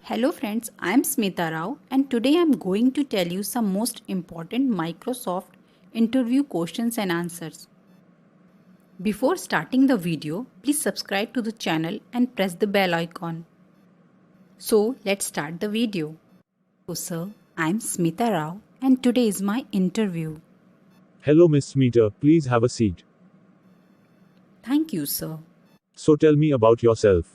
Hello friends, I am Smita Rao and today I am going to tell you some most important Microsoft interview questions and answers. Before starting the video, please subscribe to the channel and press the bell icon. So let's start the video. So sir, I am Smita Rao and today is my interview. Hello, Miss Smita, please have a seat. Thank you sir. So tell me about yourself.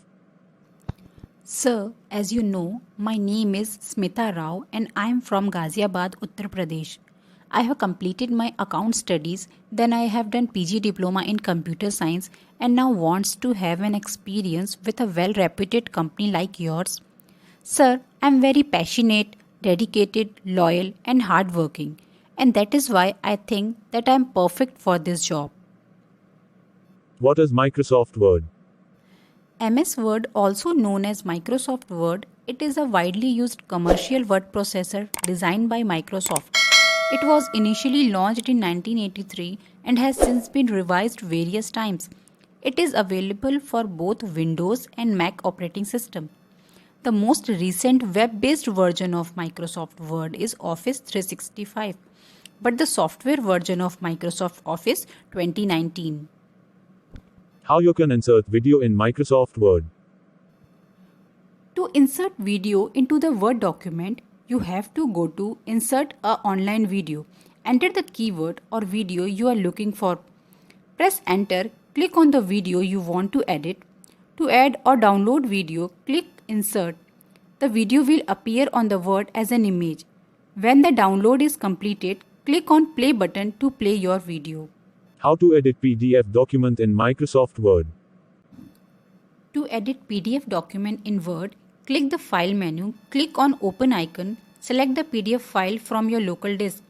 Sir, as you know, my name is Smita Rao and I am from Ghaziabad, Uttar Pradesh. I have completed my account studies, then I have done PG diploma in computer science and now wants to have an experience with a well-reputed company like yours. Sir, I am very passionate, dedicated, loyal and hardworking, and that is why I think that I am perfect for this job. What is Microsoft Word? MS Word, also known as Microsoft Word, it is a widely used commercial word processor designed by Microsoft. It was initially launched in 1983 and has since been revised various times. It is available for both Windows and Mac operating system. The most recent web-based version of Microsoft Word is Office 365, but the software version of Microsoft Office 2019. How you can insert video in Microsoft Word? To insert video into the Word document, you have to go to Insert a online video. Enter the keyword or video you are looking for. Press Enter, click on the video you want to edit. To add or download video, click Insert. The video will appear on the Word as an image. When the download is completed, click on Play button to play your video. How to edit PDF document in Microsoft Word? To edit PDF document in Word, click the File menu, click on Open icon, select the PDF file from your local disk.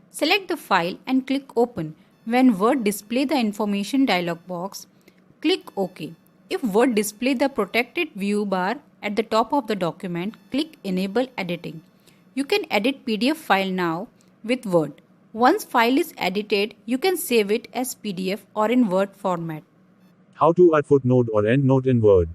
Select the file and click Open. When Word display the information dialog box, click OK. If Word display the protected view bar at the top of the document, click Enable Editing. You can edit PDF file now with Word. Once file is edited, you can save it as PDF or in Word format. How to add footnote or endnote in Word?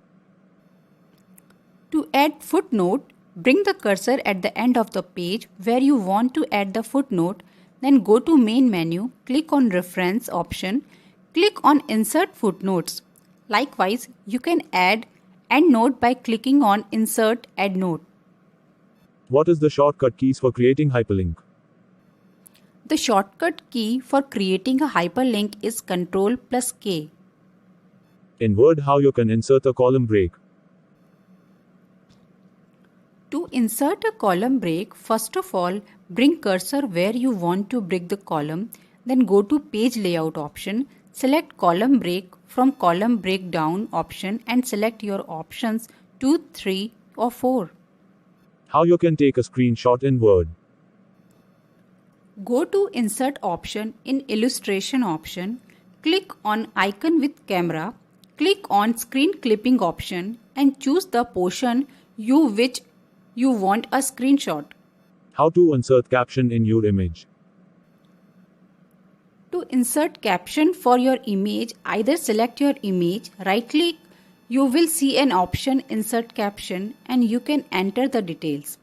To add footnote, bring the cursor at the end of the page where you want to add the footnote, then go to Main menu, click on Reference option, click on Insert Footnotes. Likewise, you can add endnote by clicking on Insert Endnote. What is the shortcut keys for creating hyperlink? The shortcut key for creating a hyperlink is Ctrl+K. In Word, how you can insert a column break? To insert a column break, first of all, bring cursor where you want to break the column, then go to Page Layout option, select Column Break from Column Breakdown option and select your options 2, 3 or 4. How you can take a screenshot in Word? Go to Insert option in Illustration option, click on Icon with Camera, click on Screen Clipping option and choose the portion which you want a screenshot. How to insert caption in your image? To insert caption for your image, either select your image, right click, you will see an option Insert Caption and you can enter the details.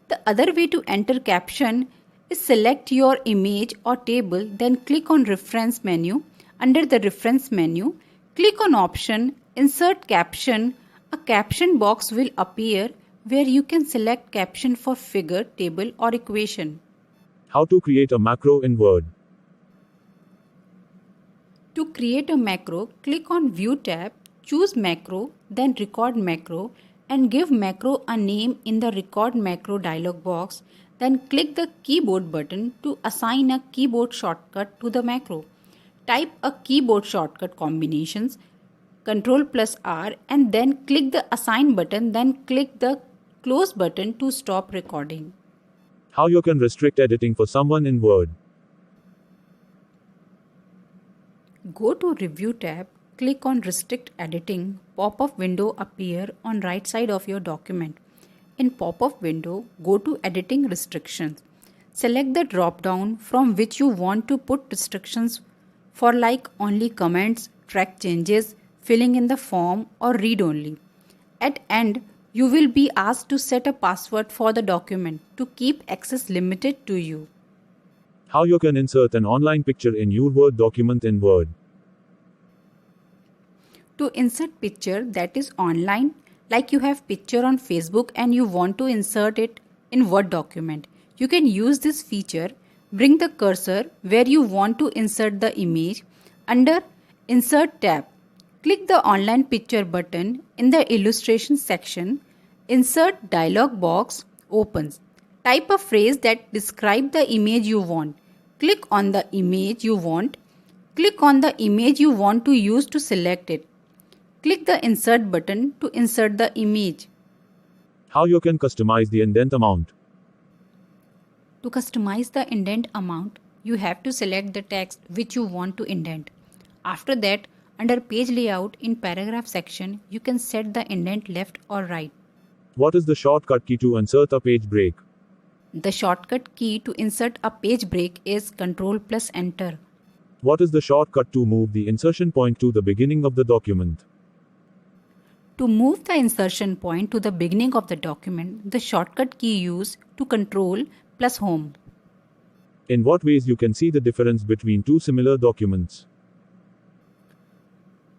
The other way to enter caption is select your image or table, then click on Reference menu. Under the Reference menu, click on option Insert Caption. A caption box will appear where you can select caption for figure, table or equation. How to create a macro in Word? To create a macro, click on View tab, choose Macro, then Record Macro and give macro a name in the Record Macro dialog box. Then click the keyboard button to assign a keyboard shortcut to the macro. Type a keyboard shortcut combinations Ctrl+R and then click the Assign button, then click the Close button to stop recording. How you can restrict editing for someone in Word? Go to Review tab, click on Restrict Editing, pop-up window appear on right side of your document. In pop-up window, go to Editing Restrictions. Select the drop-down from which you want to put restrictions for like only comments, track changes, filling in the form or read only. At end, You will be asked to set a password for the document to keep access limited to you. How you can insert an online picture in your Word document in Word. To insert picture that is online, like you have picture on Facebook and you want to insert it in Word document, you can use this feature. Bring the cursor where you want to insert the image. Under Insert tab, click the online picture button in the illustration section. Insert dialog box opens. Type a phrase that describes the image you want. Click on the image you want. Click on the image you want to use to select it. Click the Insert button to insert the image. How you can customize the indent amount. To customize the indent amount, you have to select the text which you want to indent. After that, under Page Layout in Paragraph section, you can set the indent left or right. What is the shortcut key to insert a page break? The shortcut key to insert a page break is Ctrl plus Enter. What is the shortcut to move the insertion point to the beginning of the document? To move the insertion point to the beginning of the document, the shortcut key used to Ctrl plus Home. In what ways you can see the difference between two similar documents?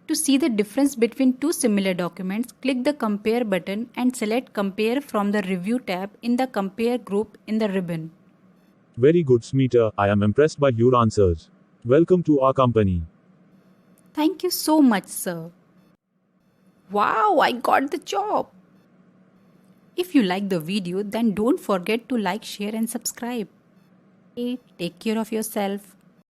To see the difference between two similar documents, click the Compare button and select Compare from the Review tab in the Compare group in the ribbon. Very good, Smita. I am impressed by your answers. Welcome to our company. Thank you so much, sir. Wow, I got the job! If you like the video, then don't forget to like, share and subscribe. Take care of yourself.